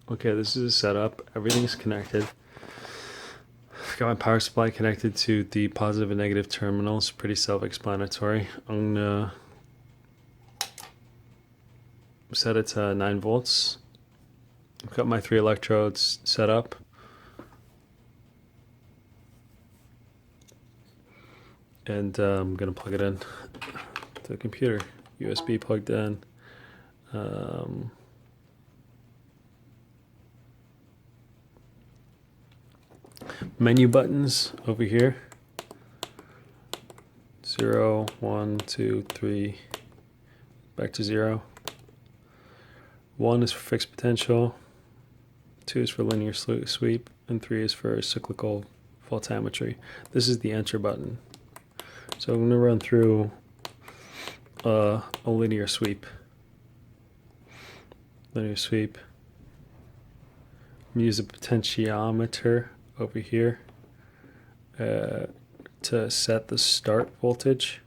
Okay, this is a setup. Everything's connected. Got my power supply connected to the positive and negative terminals. Pretty self-explanatory. I'm gonna set it to 9 volts. I've got my 3 electrodes set up. And I'm gonna plug it in to the computer. USB plugged in. Menu buttons over here. 0, 1, 2, 3, back to 0. 1 is for fixed potential, 2 is for linear sweep, and 3 is for cyclical voltammetry. This is the enter button. So I'm going to run through a linear sweep. Linear sweep. I'm going to use a potentiometer over here to set the start voltage.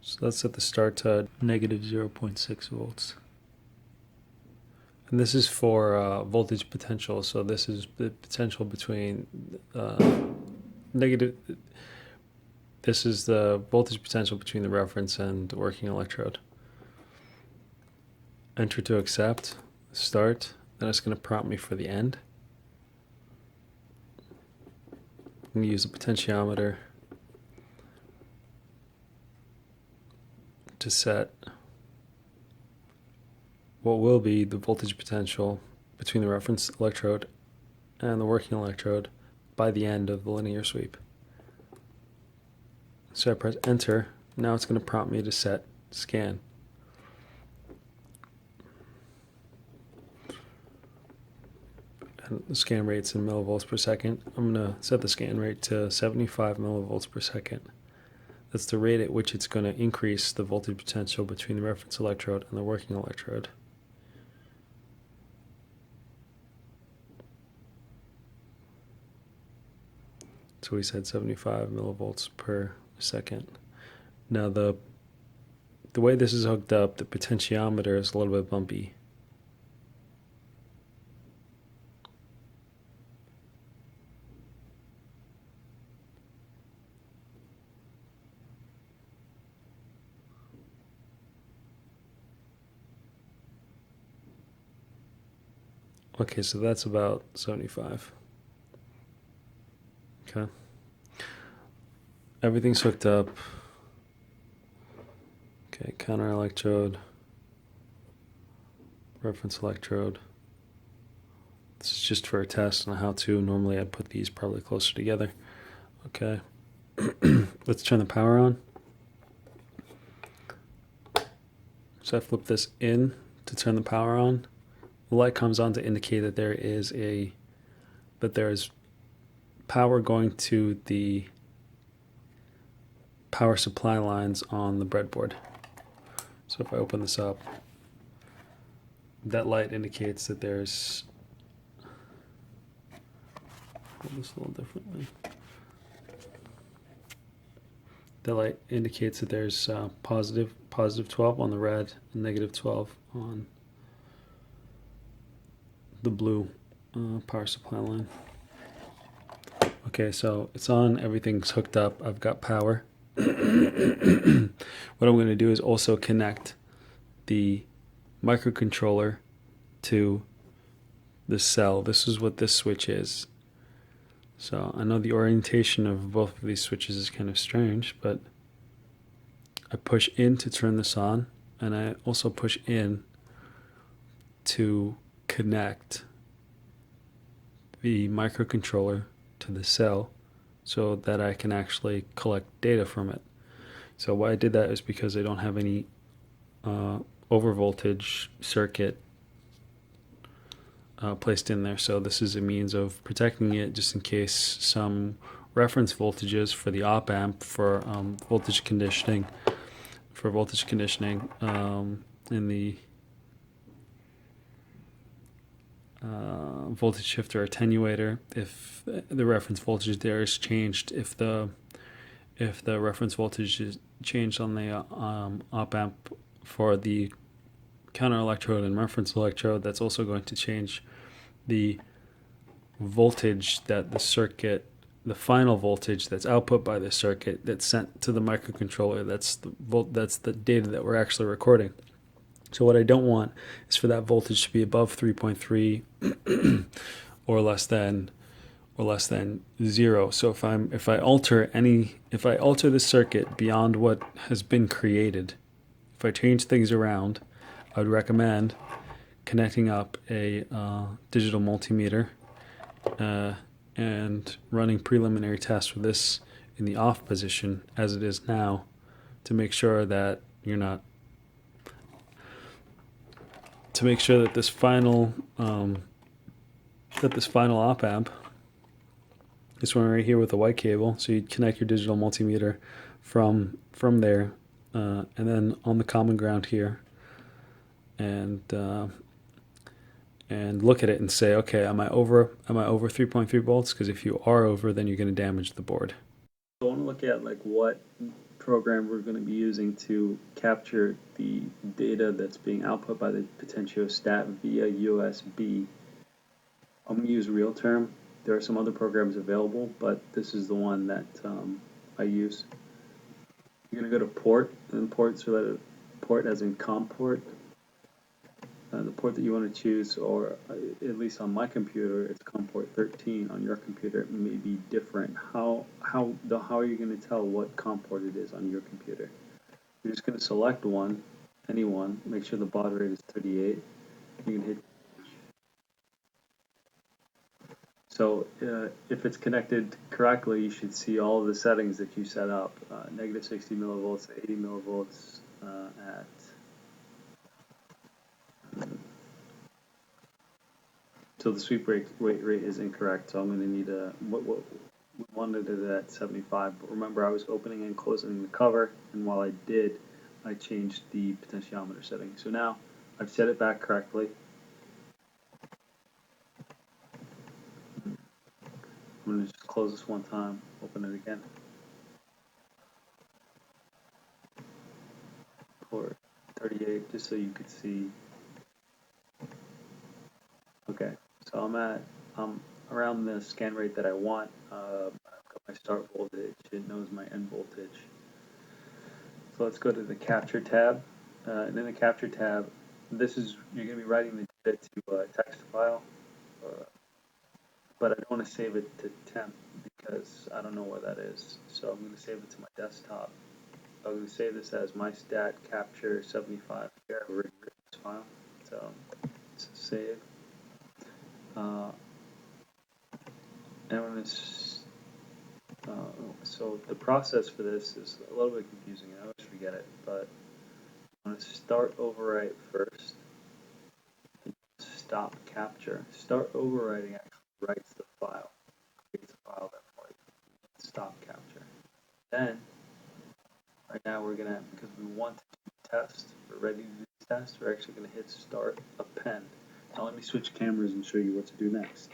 So let's set the start to negative 0.6 volts. And this is for voltage potential. So this is the potential between negative. This is the voltage potential between the reference and the working electrode. Enter to accept, start, then it's going to prompt me for the end. I'm going to use a potentiometer to set what will be the voltage potential between the reference electrode and the working electrode by the end of the linear sweep. So I press enter. Now it's going to prompt me to set scan. And the scan rate's in millivolts per second. I'm going to set the scan rate to 75 millivolts per second. That's the rate at which it's going to increase the voltage potential between the reference electrode and the working electrode. So we said 75 millivolts per second. Now the way this is hooked up, the potentiometer is a little bit bumpy. Okay, so that's about 75. Okay. Everything's hooked up. Okay, counter electrode, reference electrode. This is just for a test on how to. Normally I'd put these probably closer together. Okay. Let's turn the power on. So I flip this in to turn the power on. The light comes on to indicate that there is power going to the power supply lines on the breadboard. So if I open this up, that light indicates that there's, hold this a little differently. That light indicates that there's positive 12 on the red and negative 12 on the blue power supply line. Okay, so it's on, everything's hooked up, I've got power. What I'm going to do is also connect the microcontroller to the cell. This is what this switch is. So I know the orientation of both of these switches is kind of strange, but I push in to turn this on, and I also push in to connect the microcontroller to the cell so that I can actually collect data from it. So why I did that is because I don't have any overvoltage circuit placed in there. So this is a means of protecting it just in case some reference voltages for the op amp for voltage conditioning in the voltage shifter attenuator, if the reference voltage there is changed, if the if the reference voltage is changed on the op amp for the counter electrode and reference electrode, that's also going to change the voltage that the circuit, the final voltage that's output by the circuit that's sent to the microcontroller. That's the data that we're actually recording. So what I don't want is for that voltage to be above 3.3 or less than 0. So if I alter the circuit beyond what has been created, if I change things around, I would recommend connecting up a digital multimeter and running preliminary tests for this in the off position as it is now, to make sure that this final op amp, this one right here with the white cable, so you'd connect your digital multimeter from there, and then on the common ground here, and look at it and say, okay, am I over 3.3 volts? Because if you are over, then you're going to damage the board. So I want to look at like what program we're going to be using to capture the data that's being output by the potentiostat via USB. I'm going to use RealTerm. There are some other programs available, but this is the one that I use. You're going to go to port, and ports related port as in COM port. The port that you want to choose, or at least on my computer, it's COM port 13. On your computer, it may be different. How are you going to tell what COM port it is on your computer? You're just going to select one, any one. Make sure the baud rate is 38. You can hit. So if it's connected correctly, you should see all of the settings that you set up. Negative 60 millivolts, 80 millivolts at. So the sweep rate is incorrect, so I'm going to need we wanted it at 75, but remember I was opening and closing the cover, and while I did, I changed the potentiometer setting. So now I've set it back correctly. I'm going to just close this one time, open it again. Port 38, just so you could see. Okay, so I'm around the scan rate that I want. I've got my start voltage. It knows my end voltage. So let's go to the capture tab, and in the capture tab, you're going to be writing the data to a text file, but I don't want to save it to temp because I don't know where that is. So I'm going to save it to my desktop. I'm going to save this as myStatCapture75. Here I've already written this file, so it's save. So the process for this is a little bit confusing. I always forget it, but I'm going to start overwrite first. Stop capture. Start overwriting actually writes the file, creates a file there for you. Stop capture. Then, right now we're going to, because we want to test, we're ready to do this test, we're actually going to hit start append. Now let me switch cameras and show you what to do next.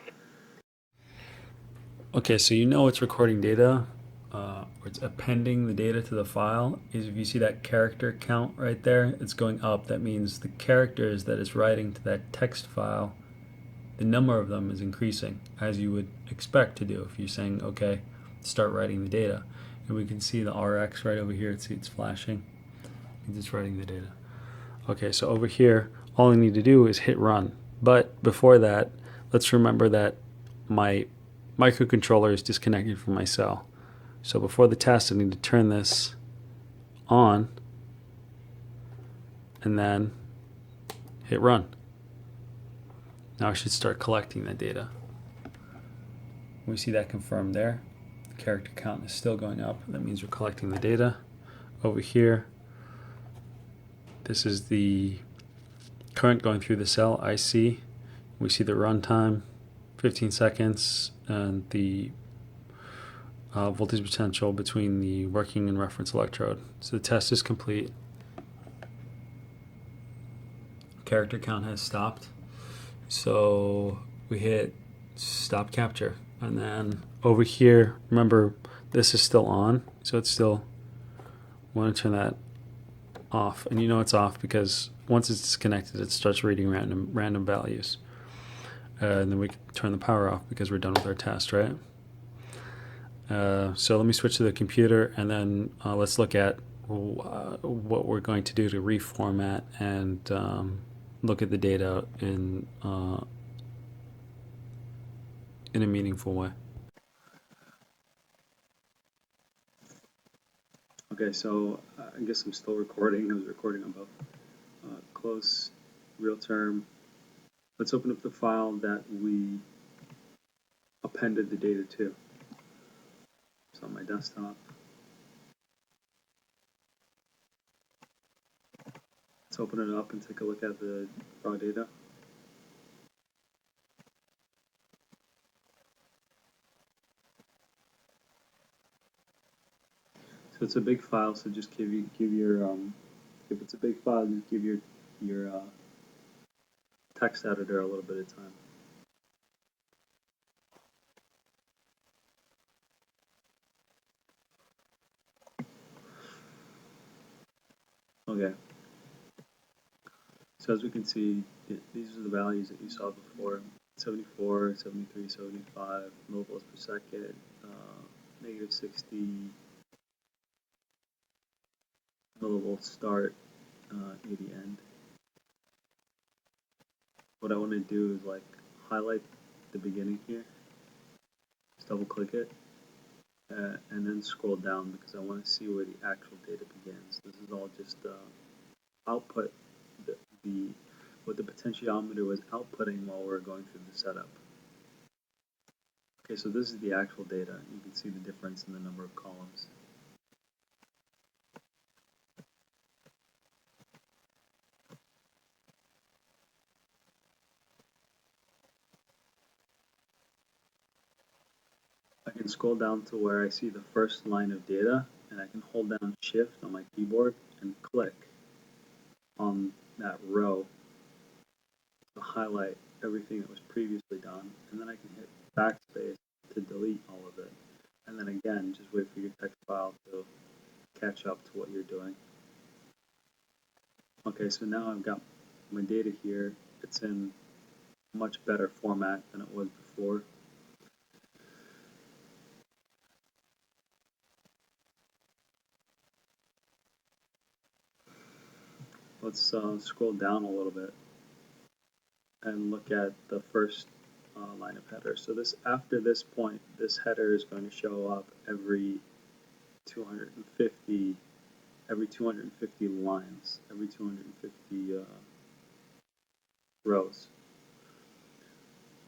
Okay, so you know it's recording data, or it's appending the data to the file. Is if you see that character count right there, it's going up. That means the characters that it's writing to that text file, the number of them is increasing, as you would expect to do if you're saying, okay, start writing the data. And we can see the RX right over here. See, it's flashing. It's writing the data. Okay, so over here, all I need to do is hit run. But before that, let's remember that my microcontroller is disconnected from my cell. So before the test, I need to turn this on and then hit run. Now I should start collecting that data. We see that confirmed there. The character count is still going up. That means we're collecting the data. Over here, this is the current going through the cell, IC. We see the runtime, 15 seconds, and the voltage potential between the working and reference electrode. So the test is complete. Character count has stopped. So we hit stop capture. And then over here, remember this is still on. so it's still, want to turn that off, and you know it's off because once it's disconnected, it starts reading random values. And then we can turn the power off because we're done with our test, right? So let me switch to the computer, and then let's look at what we're going to do to reformat and look at the data in a meaningful way. Okay, so I guess I'm still recording. I was recording about close, real term. Let's open up the file that we appended the data to. It's on my desktop. Let's open it up and take a look at the raw data. So it's a big file, so just give your if it's a big file, just give your text editor a little bit of time. Okay. So as we can see, these are the values that you saw before: 74, 73, 75 millivolts per second, negative 60 millivolts start, 80 end. What I want to do is like highlight the beginning here, just double click it, and then scroll down because I want to see where the actual data begins. This is all just output, what the potentiometer was outputting while we were going through the setup. Okay, so this is the actual data. You can see the difference in the number of columns. I can scroll down to where I see the first line of data, and I can hold down Shift on my keyboard and click on that row to highlight everything that was previously done, and then I can hit backspace to delete all of it. And then again, just wait for your text file to catch up to what you're doing. Okay, so now I've got my data here. It's in much better format than it was before. Let's scroll down a little bit and look at the first line of header. So this, after this point, this header is going to show up every 250 lines, every 250 rows.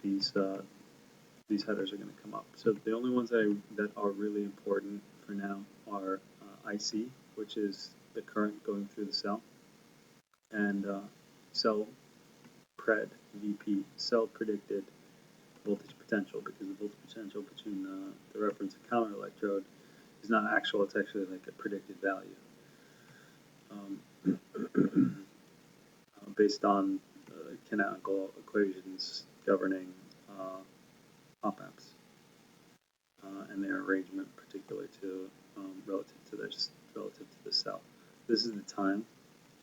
These headers are going to come up. So the only ones that are really important for now are IC, which is the current going through the cell, and cell pred, VP, cell predicted voltage potential, because the voltage potential between the reference and counter electrode is not actual, it's actually like a predicted value based on canonical equations governing op-amps and their arrangement particular to relative to the cell. This is the time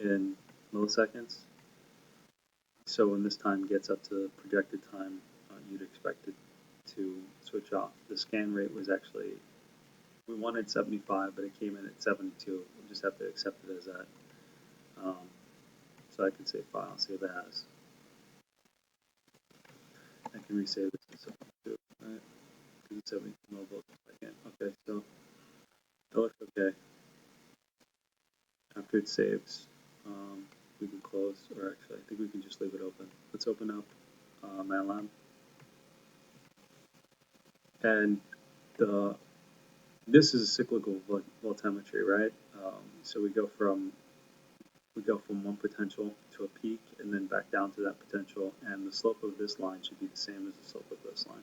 in milliseconds. So when this time gets up to projected time, you'd expect it to switch off. The scan rate was actually, we wanted 75, but it came in at 72. We'll just have to accept it as that. So I can say file, save as. I can resave this to 72, right? Because it's 72 millivolts per second. Okay, so that looks okay. After it saves, we can close, or actually, I think we can just leave it open. Let's open up MATLAB. And this is a cyclical voltammetry, right? So we go from one potential to a peak and then back down to that potential, and the slope of this line should be the same as the slope of this line.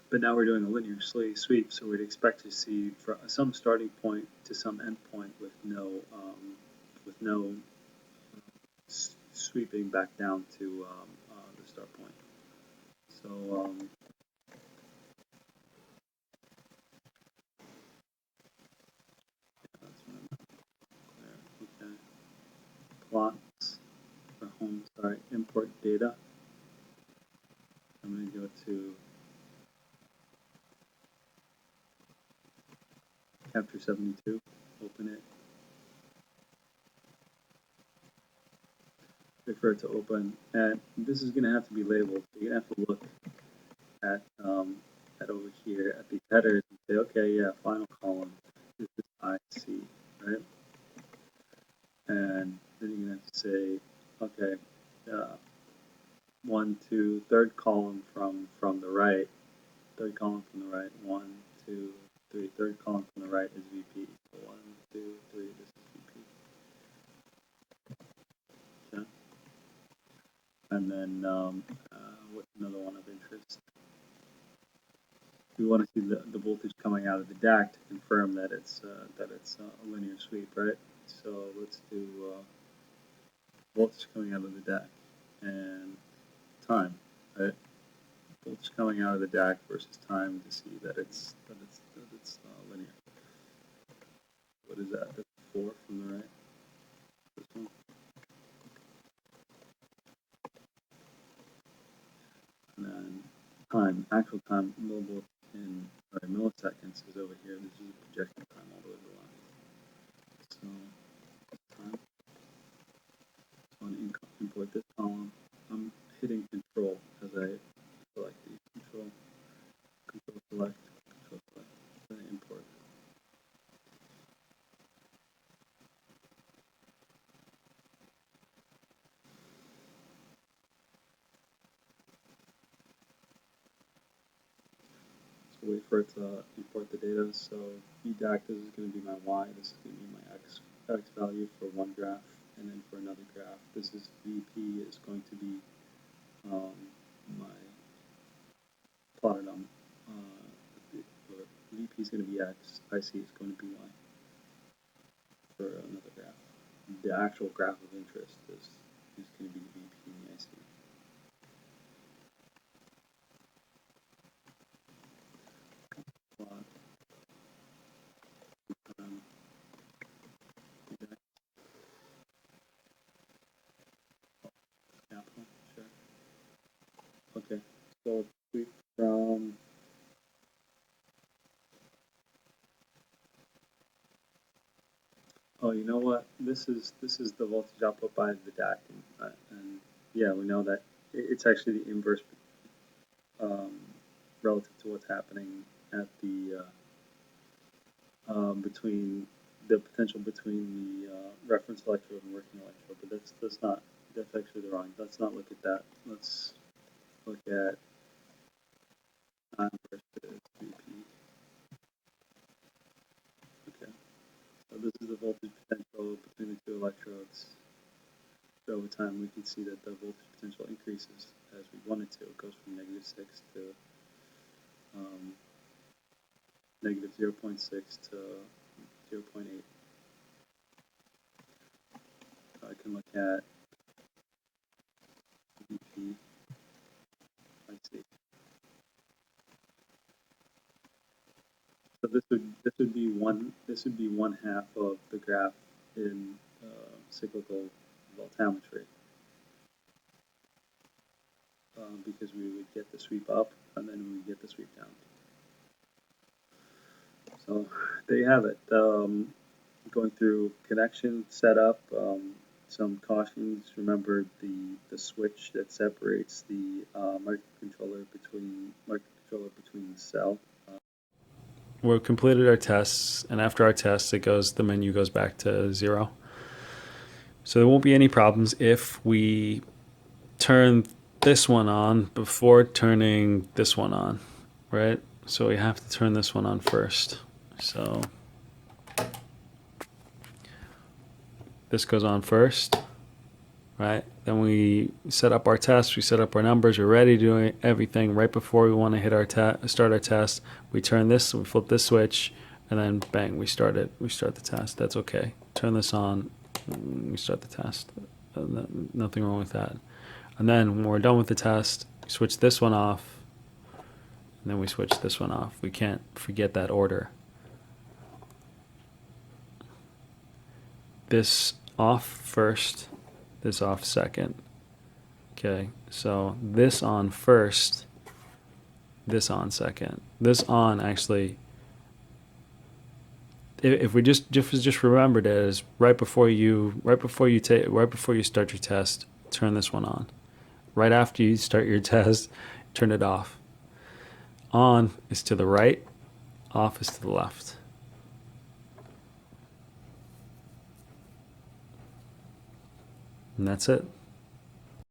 But now we're doing a linear sweep, so we'd expect to see from some starting point to some end point with no sweeping back down to the start point. So import data. I'm going to go to Capture 72, open it, wait for it to open, and this is going to have to be labeled. So you're going to have to look at over here at these headers and say, okay, yeah, final column, this is IC, right? And then you're going to have to say, okay, 1, 2, third column from the right, third column from the right, 1, 2, 3, third column from the right is VP. So 1, 2, 3, this is VP. Okay. And then what's another one of interest? We want to see the voltage coming out of the DAC to confirm that it's a linear sweep, right? So let's do voltage coming out of the DAC and time, right? Voltage coming out of the DAC versus time to see that it's linear. What is that? That's 4 from the right. This one. And then time, actual time, millivolts in milliseconds is over here. This is a projection time all the way to the line. So time. So I want to import this column. I'm hitting control as I select these. Control select, then import. So wait for it to import the data. So VDAC, this is going to be my Y, this is going to be my X value for one graph, and then for another graph, this is VP is going to be my plotted on VP is going to be X, IC is going to be Y for another graph. The actual graph of interest is going to be VP and the IC. Plot. Capital, sure. Okay, so sweep from oh, you know what? This is the voltage output by the DAC, and yeah, we know that it's actually the inverse relative to what's happening at the between the potential between the reference electrode and working electrode. But that's actually the wrong. Let's not look at that. Let's look at time versus VP. Okay. So this is the voltage potential between the two electrodes. So over time, we can see that the voltage potential increases as we want it to. It goes from -6 to -0.6 to 0.8. So I can look at VP. Let's see. So this would be one half of the graph in cyclical voltammetry, because we would get the sweep up and then we would get the sweep down. So there you have it. Going through connection setup, some cautions. Remember the switch that separates the microcontroller between the cell. We've completed our tests, and after our tests, the menu goes back to 0. So there won't be any problems if we turn this one on before turning this one on, right? So we have to turn this one on first. So this goes on first, right? Then we set up our tests, we set up our numbers, we're ready to do everything. Right before we want to hit our start our test, we turn this, we flip this switch, and then bang, we start the test. That's okay. Turn this on, we start the test. Nothing wrong with that. And then when we're done with the test, we switch this one off, and then we switch this one off. We can't forget that order. This off first, this off second. Okay, so this on first, this on second. This on actually, if we just remembered it, is right before you start your test, turn this one on. Right after you start your test, turn it off. On is to the right, off is to the left. And that's it.